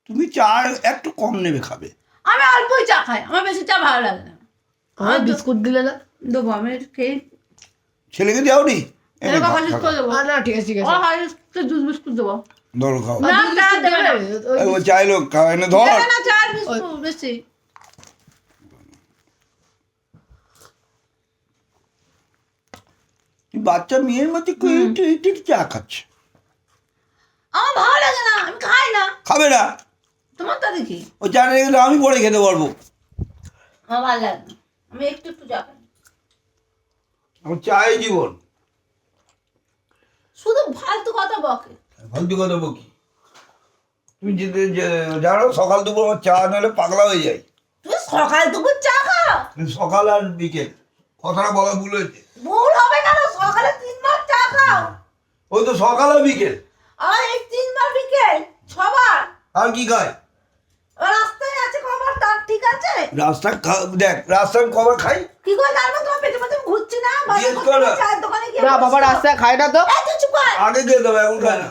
তুমি চা একটু কম নেবে খাবে। আমি অল্পই চা খাই, আমার বেশি চা ভালো লাগে না। আমার বিস্কুট দিলে না দেবো আমি খেয়ে ছেলেকে দাও নি এরকম হাসিস করে দেবো। না ঠিক আছে ঠিক ও আছে হাসিস জুস বিস্কুট দেবো। ধরো খাও। না চা দেবে না, ও চাইলো খাওয়াই না ধর। দেবে না চা আর বিস্কুট বেশি। বাচ্চা মেয়ের মধ্যে চা খাচ্ছে। আমার ভালো লাগে না, আমি খাই না। খাবে না? তোমার তা দেখি ও চা রেখে দাও, আমি পরে খেতে পারবো। আমার ভালো লাগে না, আমি একটু একটু চা খাই। আমার চাই জীবন। শুধু ফালতু কথা বকে। ফালতু কথা বকি? তুমি জানো সকাল দুপুর আমার চা নাহলে পাগলা হয়ে যায়। তুমি সকাল দুপুর চা খাও? সকাল আর বিকেল, কথাটা বলা ভুল হয়েছে। ভুল হবে কেন? সকালে 3 বার চা খাও। ওই তো সকাল আর বিকেল। আর এই 3 বার বিকেল 6 বার। আর কি খায়? রাস্তায় আছে কবার, তার ঠিক আছে? দেখ রাস্তায় কবার খাই? কি করে জানবো? তোমার পেটে পেটে ঘুরছি না? জিজ্ঞেস করো। চায়ের দোকানে গিয়ে না বাবা রাস্তায় খায় না তো এই তুই চুপ কর। আগে খেয়ে দেবো, এখন খায় না।